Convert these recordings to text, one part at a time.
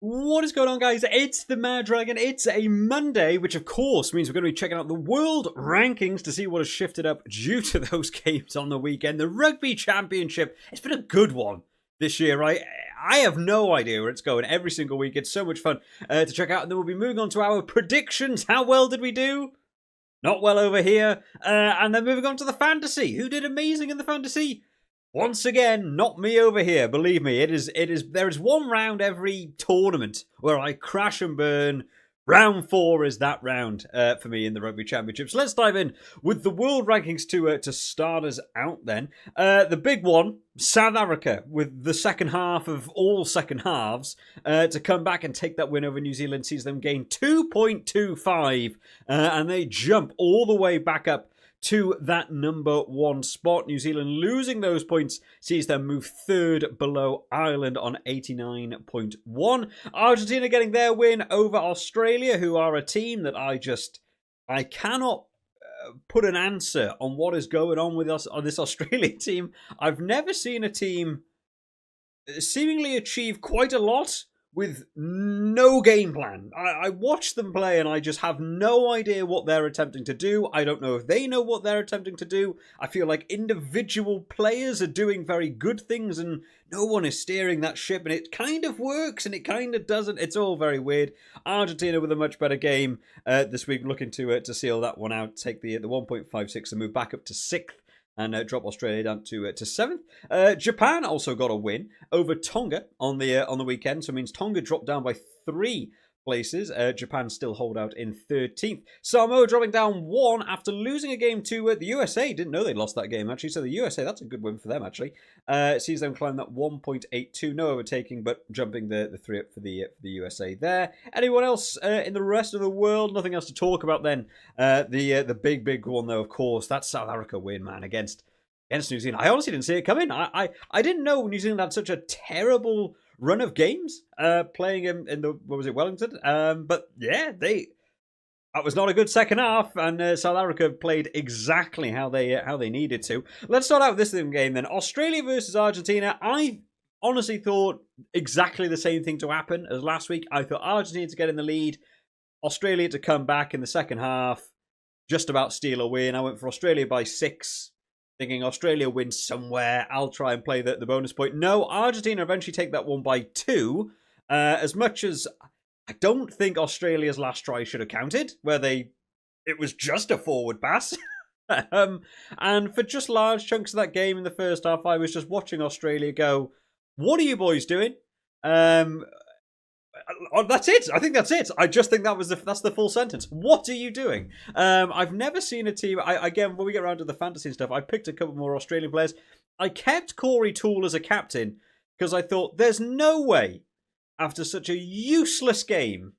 What is going on, guys? It's the Mad Dragon. It's a Monday, which of course means we're going to be checking out the world rankings to see what has shifted up due to those games on the weekend. The Rugby Championship, it's been a good one this year, right? I have no idea where it's going every single week. It's so much fun to check out. And then we'll be moving on to our predictions. How well did we do? Not well over here. And then moving on to the fantasy. Who did amazing in the fantasy? Once again, not me over here. Believe me, there is one round every tournament where I crash and burn. Round 4 is that round for me in the Rugby Championship. So let's dive in with the world rankings to start us out then. The big one, South Africa, with the second half of all second halves, to come back and take that win over New Zealand, sees them gain 2.25, and they jump all the way back up to that number 1 spot. New Zealand losing those points sees them move third below Ireland on 89.1. Argentina getting their win over Australia, who are a team that I cannot put an answer on what is going on with us on this Australia team. I've never seen a team seemingly achieve quite a lot with no game plan. I watch them play and I just have no idea what they're attempting to do. I don't know if they know what they're attempting to do. I feel like individual players are doing very good things and no one is steering that ship, and it kind of works and it kind of doesn't. It's all very weird. Argentina with a much better game this week, looking to seal that one out, take the 1.56 and move back up to 6th. And drop Australia down to 7th. Japan also got a win over Tonga on the weekend, so it means Tonga dropped down by 3 places. Japan still hold out in 13th. Samoa dropping down 1 after losing a game to the USA. Didn't know they lost that game, actually. So the USA, that's a good win for them, actually. Sees them climb that 1.82. No overtaking, but jumping the 3 up for the USA there. Anyone else in the rest of the world? Nothing else to talk about then. The big one, though, of course, that's South Africa win, man, against New Zealand. I honestly didn't see it coming. I didn't know New Zealand had such a terrible run of games playing in the, what was it, Wellington? But yeah, that was not a good second half, and South Africa played exactly how they needed to. Let's start out with this game then. Australia versus Argentina. I honestly thought exactly the same thing to happen as last week. I thought Argentina to get in the lead, Australia to come back in the second half, just about steal a win. I went for Australia by 6. Thinking Australia wins somewhere. I'll try and play the bonus point. No, Argentina eventually take that one by 2. As much as I don't think Australia's last try should have counted, where it was just a forward pass. And for just large chunks of that game in the first half, I was just watching Australia go, what are you boys doing? That's it. I think that's it. I just think that's the full sentence. What are you doing? I've never seen a team. Again, when we get around to the fantasy and stuff, I picked a couple more Australian players. I kept Corey Toole as a captain because I thought there's no way, after such a useless game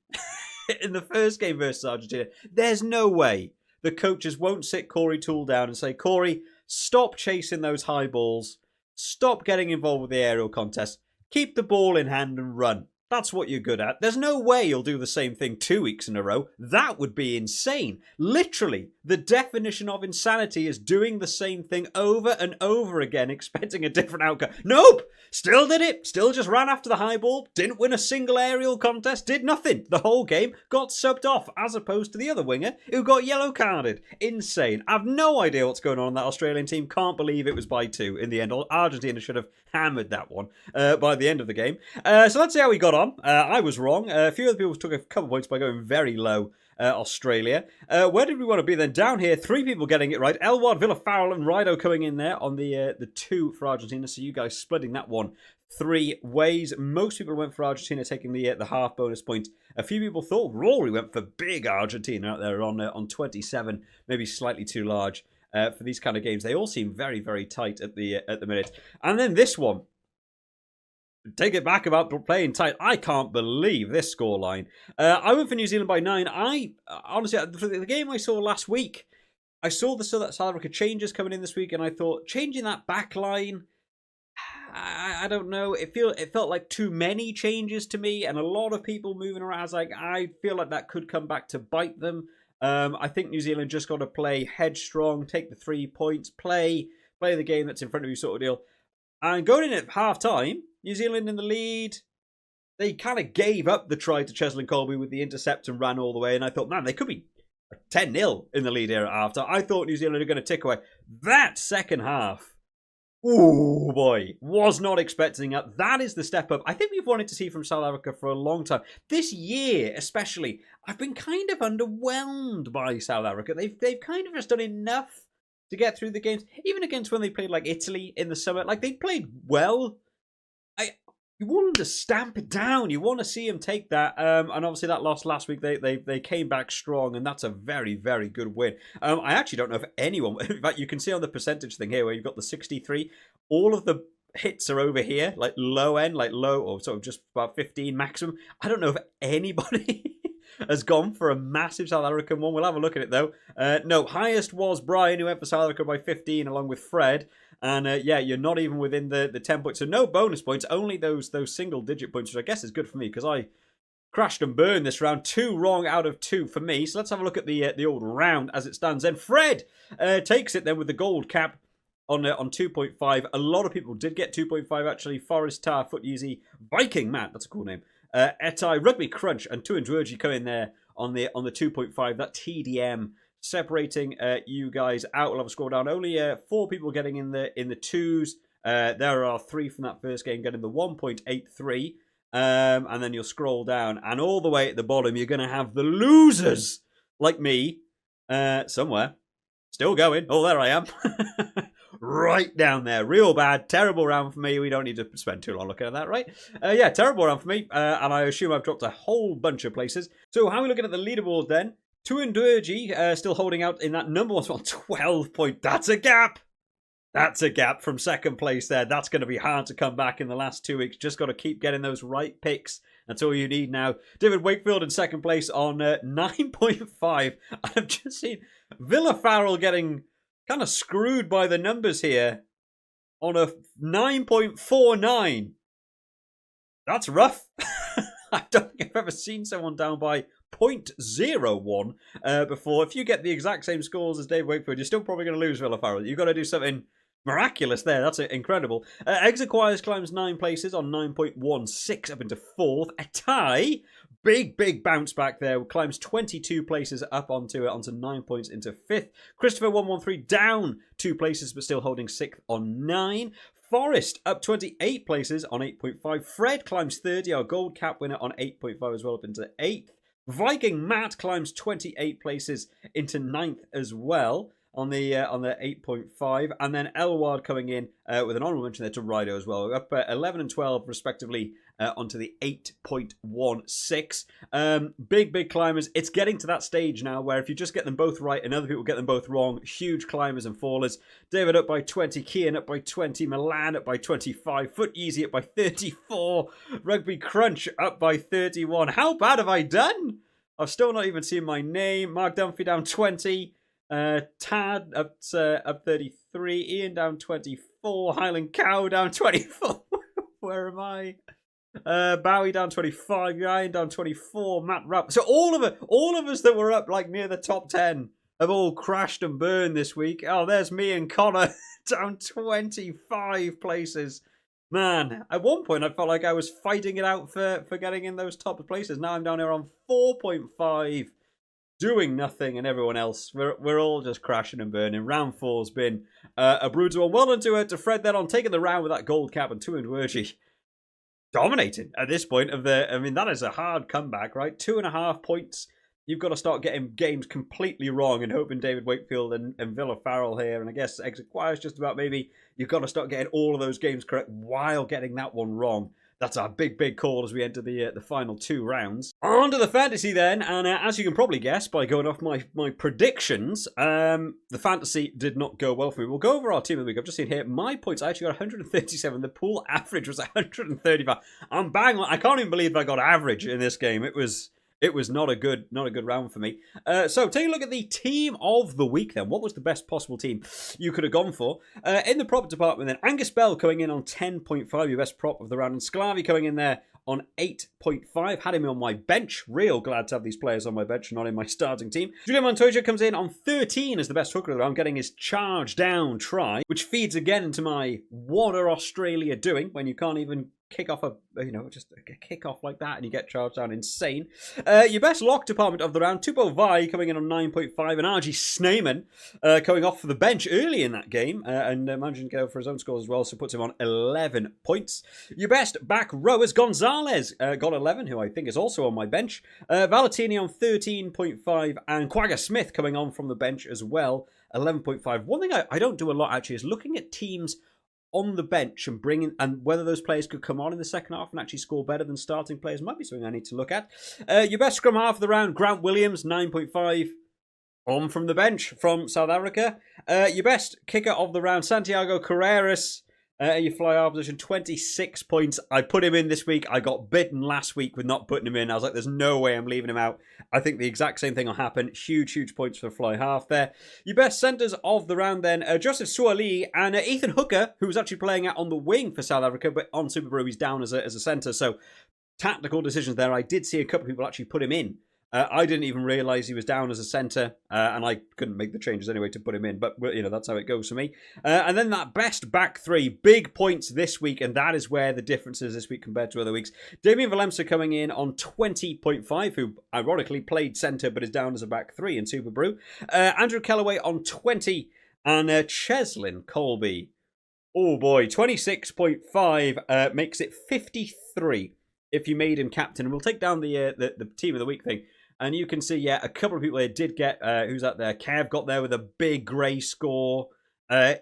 in the first game versus Argentina, there's no way the coaches won't sit Corey Toole down and say, Corey, stop chasing those high balls. Stop getting involved with the aerial contest. Keep the ball in hand and run. That's what you're good at. There's no way you'll do the same thing 2 weeks in a row. That would be insane. Literally, the definition of insanity is doing the same thing over and over again, expecting a different outcome. Nope! Still did it. Still just ran after the high ball. Didn't win a single aerial contest. Did nothing. The whole game got subbed off, as opposed to the other winger who got yellow carded. Insane. I've no idea what's going on in that Australian team. Can't believe it was by 2 in the end. Argentina should have hammered that one by the end of the game. So let's see how we got on. I was wrong. A few other people took a couple points by going very low. Australia. Where did we want to be then? Down here, 3 people getting it right. Elward, Villafarrell and Rido coming in there on the 2 for Argentina. So you guys splitting that one 3 ways. Most people went for Argentina, taking the half bonus point. A few people thought Rory went for big Argentina out there on 27, maybe slightly too large for these kind of games. They all seem very, very tight at the minute. And then this one. Take it back about playing tight. I can't believe this scoreline. I went for New Zealand by 9. Honestly, for the game I saw last week, I saw the South Africa changes coming in this week, and I thought changing that back line, I don't know. It felt like too many changes to me, and a lot of people moving around. I feel like that could come back to bite them. I think New Zealand just got to play headstrong, take the 3 points, play the game that's in front of you, sort of deal. And going in at half time, New Zealand in the lead. they kind of gave up the try to Cheslin Colby with the intercept and ran all the way. And I thought, man, they could be 10-0 in the lead here after. I thought New Zealand were going to tick away. That second half, ooh, boy, was not expecting that. That is the step up I think we've wanted to see from South Africa for a long time. This year, especially, I've been kind of underwhelmed by South Africa. They've kind of just done enough to get through the games. Even against when they played like Italy in the summer, like they played well. You want them to stamp it down. You want to see them take that. And obviously that loss last week, they came back strong, and that's a very, very good win. I actually don't know if anyone... In fact, you can see on the percentage thing here where you've got the 63. All of the hits are over here, like low end, like low, or sort of just about 15 maximum. I don't know if anybody has gone for a massive South African one. We'll have a look at it, though. No, highest was Brian, who went for South Africa by 15, along with Fred. And yeah, you're not even within the 10 points. So no bonus points, only those single-digit points, which I guess is good for me, because I crashed and burned this round. 2 wrong out of 2 for me. So let's have a look at the old round as it stands. Then Fred takes it then with the gold cap on 2.5. A lot of people did get 2.5, actually. Forest Tar, Foot Easy, Viking Matt, that's a cool name. Etai, Rugby Crunch, and Tuandruji come in there on the 2.5. That TDM separating you guys out. We'll have a scroll down. Only 4 people getting in the 2s. There are 3 from that first game getting the 1.83. And then you'll scroll down, and all the way at the bottom you're going to have the losers like me somewhere. Still going. Oh, there I am. Right down there. Real bad. Terrible round for me. We don't need to spend too long looking at that, right? Yeah, terrible round for me. And I assume I've dropped a whole bunch of places. So how are we looking at the leaderboard then? Tuandruji still holding out in that number 1 spot. 12 point. That's a gap. That's a gap from second place there. That's going to be hard to come back in the last 2 weeks. Just got to keep getting those right picks. That's all you need now. David Wakefield in second place on 9.5. I've just seen Villa Farrell getting kind of screwed by the numbers here on a 9.49. That's rough. I don't think I've ever seen someone down by 0.01 before. If you get the exact same scores as Dave Wakefield, you're still probably going to lose Villa Farrell. You've got to do something miraculous there. That's incredible. Exequires climbs 9 places on 9.16 up into 4th. A tie. Big bounce back there. Climbs 22 places up onto 9 points into 5th. Christopher 113 down 2 places but still holding 6th on 9. Forest up 28 places on 8.5. Fred climbs 30, our gold cap winner, on 8.5 as well, up into 8th. Viking Matt climbs 28 places into 9th as well on the 8.5, and then Elward coming in with an honourable mention there to Rido as well, up 11 and 12 respectively onto the 8.16. Big climbers. It's getting to that stage now where if you just get them both right and other people get them both wrong, huge climbers and fallers. David up by 20, Kian up by 20, Milan up by 25, Foot Easy up by 34, Rugby Crunch up by 31. How bad have I done? I've still not even seen my name. Mark Dunphy down 20. Tad up 33, Ian down 24, Highland Cow down 24. Where am I? Bowie down 25, Ryan down 24, Matt Rapp. So all of us that were up like near the top 10 have all crashed and burned this week. Oh, there's me and Connor down 25 places. Man, at one point I felt like I was fighting it out for getting in those top places. Now I'm down here on 4.5. Doing nothing, and everyone else, we're all just crashing and burning. Round 4's been a brutal one. Well done to Fred then on taking the round with that gold cap, and Tuandruji dominating at this point of the. I mean, that is a hard comeback, right? 2.5 points. You've got to start getting games completely wrong and hoping David Wakefield and Villa Farrell here, and I guess Exequires just about maybe you've got to start getting all of those games correct while getting that one wrong. That's our big call as we enter the final 2 rounds. On to the fantasy then, and as you can probably guess by going off my predictions, the fantasy did not go well for me. We'll go over our team of the week. I've just seen here, my points, I actually got 137. The pool average was 135. I'm bang on. I can't even believe I got average in this game. It was not a good round for me. So take a look at the team of the week then. What was the best possible team you could have gone for? In the prop department then, Angus Bell coming in on 10.5, your best prop of the round. And Sclavi coming in there on 8.5. Had him on my bench. Real glad to have these players on my bench, not in my starting team. Julian Montoya comes in on 13 as the best hooker of the round, getting his charge down try, which feeds again into my what are Australia doing when you can't even kick off just a kick off like that and you get charged down. Insane. Your best lock department of the round, Tupo Vai coming in on 9.5 and RG Sneyman coming off for the bench early in that game and managing to get over for his own scores as well, so puts him on 11 points. Your best back rowers, Gonzalez got 11, who I think is also on my bench. Valentini on 13.5 and Quagga Smith coming on from the bench as well, 11.5. One thing I don't do a lot actually is looking at teams on the bench and whether those players could come on in the second half and actually score better than starting players might be something I need to look at. Your best scrum half of the round, Grant Williams, 9.5, on from the bench from South Africa. Your best kicker of the round, Santiago Carreras, your fly half position, 26 points. I put him in this week. I got bitten last week with not putting him in. I was like, there's no way I'm leaving him out. I think the exact same thing will happen. Huge points for fly half there. Your best centres of the round then, Joseph Suali and Ethan Hooker, who was actually playing out on the wing for South Africa, but on Super Bru he's down as a centre. So tactical decisions there. I did see a couple of people actually put him in. I didn't even realise he was down as a centre, and I couldn't make the changes anyway to put him in, but that's how it goes for me. And then that best back three, big points this week, and that is where the difference is this week compared to other weeks. Damien Valemsa coming in on 20.5, who ironically played centre but is down as a back three in Super Bru. Andrew Kellaway on 20, and Cheslin Colby, oh boy, 26.5 makes it 53 if you made him captain. And we'll take down the team of the week thing. And you can see, yeah, a couple of people here did get, who's that there? Kev got there with a big grey score.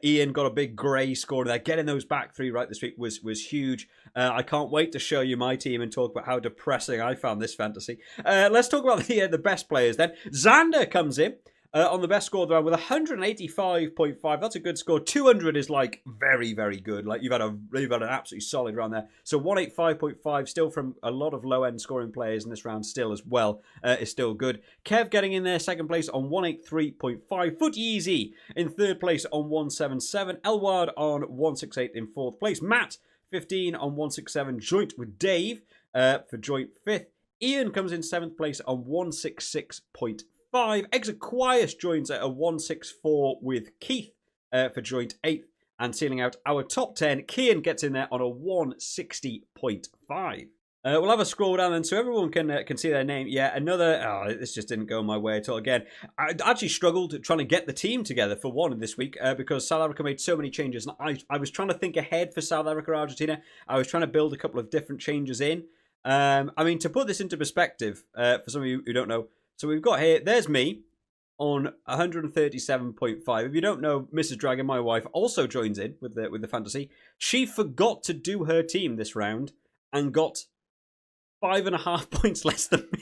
Ian got a big grey score there. Getting those back three right this week was huge. I can't wait to show you my team and talk about how depressing I found this fantasy. Let's talk about the best players then. Xander comes in on the best score of the round with 185.5. That's a good score. 200 is like very, very good. Like you've had an absolutely solid round there. So 185.5 still from a lot of low end scoring players in this round still as well is still good. Kev getting in there second place on 183.5. Foot Easy in third place on 177. Elward on 168 in fourth place. Matt 15 on 167. Joint with Dave for joint fifth. Ian comes in seventh place on 166.5. Exaquias joins at a 164 with Keith for joint 8th. And sealing out our top 10, Kian gets in there on a 160.5. We'll have a scroll down then so everyone can see their name. Yeah, this just didn't go my way at all again. I actually struggled trying to get the team together for one this week because South Africa made so many changes. And I was trying to think ahead for South Africa, Argentina. I was trying to build a couple of different changes in. I mean, to put this into perspective, for some of you who don't know, so we've got here, there's me on 137.5. If you don't know, Mrs. Dragon, my wife, also joins in with the fantasy. She forgot to do her team this round and got 5.5 points less than me.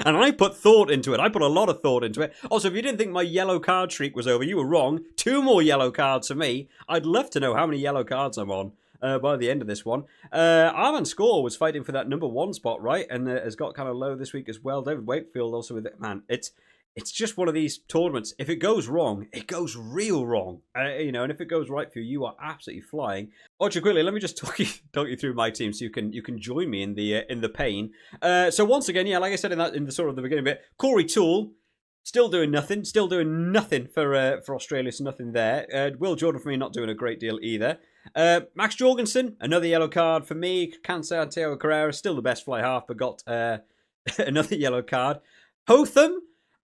And I put thought into it. I put a lot of thought into it. Also, if you didn't think my yellow card streak was over, you were wrong. 2 more yellow cards for me. I'd love to know how many yellow cards I'm on. By the end of this one. Arman Score was fighting for that number 1 spot, right? And has got kind of low this week as well. David Wakefield also with it. Man, it's just one of these tournaments. If it goes wrong, it goes real wrong. And if it goes right for you, you are absolutely flying. Ocho, quickly, let me just talk you through my team so you can join me in the pain. So once again, yeah, like I said in the sort of the beginning bit, Corey Toole. Still doing nothing for Australia, so nothing there. Will Jordan for me not doing a great deal either. Max Jorgensen, another yellow card for me. Santiago Carrera, still the best fly half, but got another yellow card. Hotham,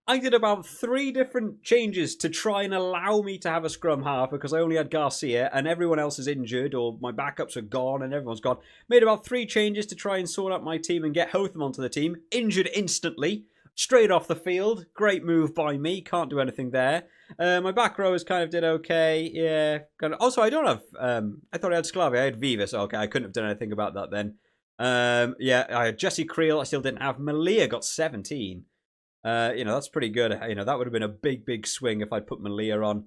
I did about 3 different changes to try and allow me to have a scrum half because I only had Garcia and everyone else is injured or my backups are gone and everyone's gone. Made about 3 changes to try and sort out my team and get Hotham onto the team. Injured instantly. Straight off the field. Great move by me. Can't do anything there. My back rowers kind of did okay. Yeah. Also, I don't have... I thought I had Sclavi. I had Vivas. Okay, I couldn't have done anything about that then. Yeah, I had Jesse Creel. I still didn't have. Malia got 17. That's pretty good. That would have been a big swing if I put Malia on.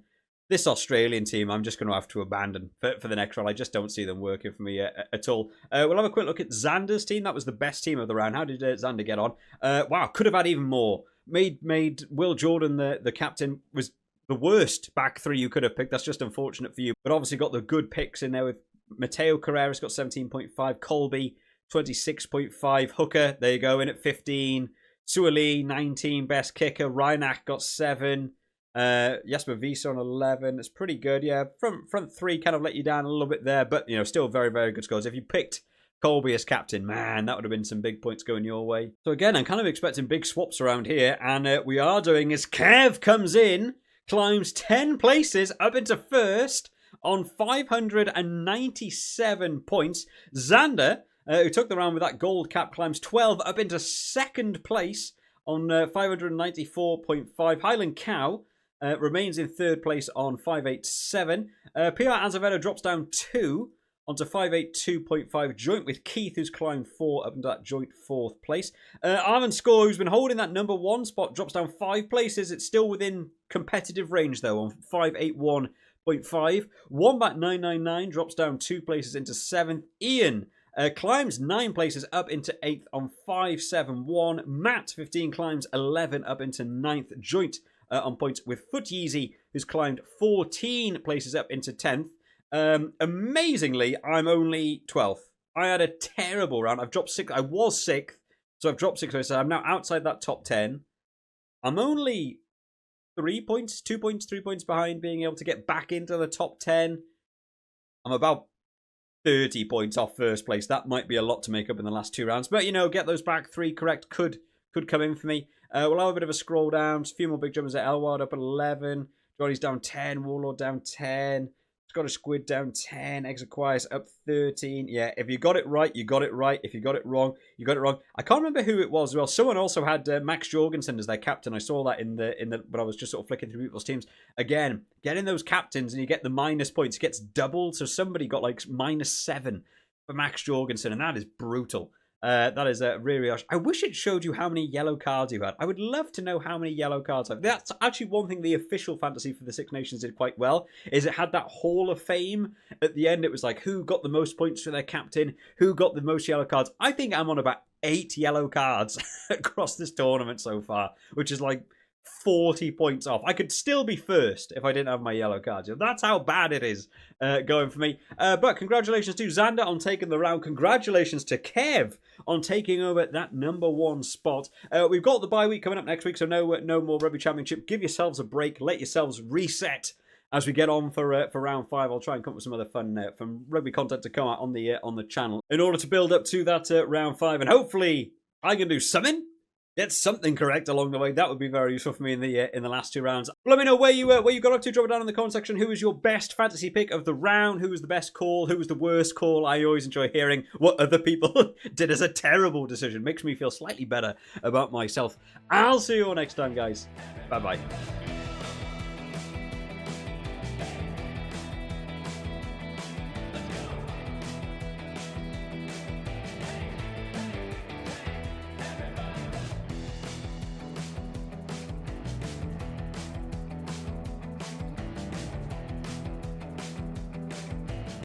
This Australian team, I'm just going to have to abandon for the next round. I just don't see them working for me at all. We'll have a quick look at Xander's team. That was the best team of the round. How did Xander get on? Wow, could have had even more. Made Will Jordan the captain. Was the worst back 3 you could have picked. That's just unfortunate for you. But obviously got the good picks in there with Mateo Carreras got 17.5. Colby, 26.5. Hooker, there you go, in at 15. Suali, 19. Best kicker. Reinach got 7. Jesper Wiese on 11. It's pretty good. Yeah, front 3 kind of let you down a little bit there, but still very, very good scores. If you picked Colby as captain. Man, that would have been some big points going your way. So again, I'm kind of expecting big swaps around here. And we are doing as Kev comes in, climbs 10 places up into first on 597 points. Xander, who took the round with that gold cap, climbs 12 up into second place on 594.5. Highland Cow remains in third place on 587. PR Azevedo drops down 2 onto 582.5, joint with Keith, who's climbed 4 up into that joint 4th place. Arvin Score, who's been holding that number 1 spot, drops down 5 places. It's still within competitive range, though, on 581.5. Wombat 999 drops down 2 places into 7th. Ian climbs 9 places up into 8th on 571. Matt 15 climbs 11 up into 9th, joint on points with Foot Yeezy, who's climbed 14 places up into 10th. Amazingly, I'm only 12th. I had a terrible round. I've dropped 6. I was 6th, so I've dropped 6. So I'm now outside that top 10. I'm only 3 points, 2 points, 3 points behind being able to get back into the top 10. I'm about 30 points off first place. That might be a lot to make up in the last 2 rounds. But, you know, get those back 3 correct could come in for me. We'll have a bit of a scroll down. Just a few more big jumpers at Elward up at 11. Johnny's down 10. Warlord down 10. Scottish Squid down 10. Exaquias up 13. Yeah, if you got it right, you got it right. If you got it wrong, you got it wrong. I can't remember who it was as well. Someone also had Max Jorgensen as their captain. I saw that in the but I was just sort of flicking through people's teams. Again, getting those captains and you get the minus points. It gets doubled. So somebody got like -7 for Max Jorgensen, and that is brutal. That is really harsh. I wish it showed you how many yellow cards you had. I would love to know how many yellow cards I have. That's actually one thing the official fantasy for the Six Nations did quite well, is it had that Hall of Fame at the end. It was like, who got the most points for their captain? Who got the most yellow cards? I think I'm on about 8 yellow cards across this tournament so far, which is like 40 points off. I could still be first if I didn't have my yellow cards. That's how bad it is going for me. But congratulations to Xander on taking the round. Congratulations to Kev on taking over that number 1 spot. We've got the bye week coming up next week, so no more Rugby Championship. Give yourselves a break. Let yourselves reset as we get on for round 5. I'll try and come up with some other fun from rugby content to come out on the channel in order to build up to that round 5, and hopefully I can do something. Get something correct along the way. That would be very useful for me in the last 2 rounds. Let me know where you got up to. Drop it down in the comment section. Who was your best fantasy pick of the round? Who was the best call? Who was the worst call? I always enjoy hearing what other people did as a terrible decision. Makes me feel slightly better about myself. I'll see you all next time, guys. Bye-bye.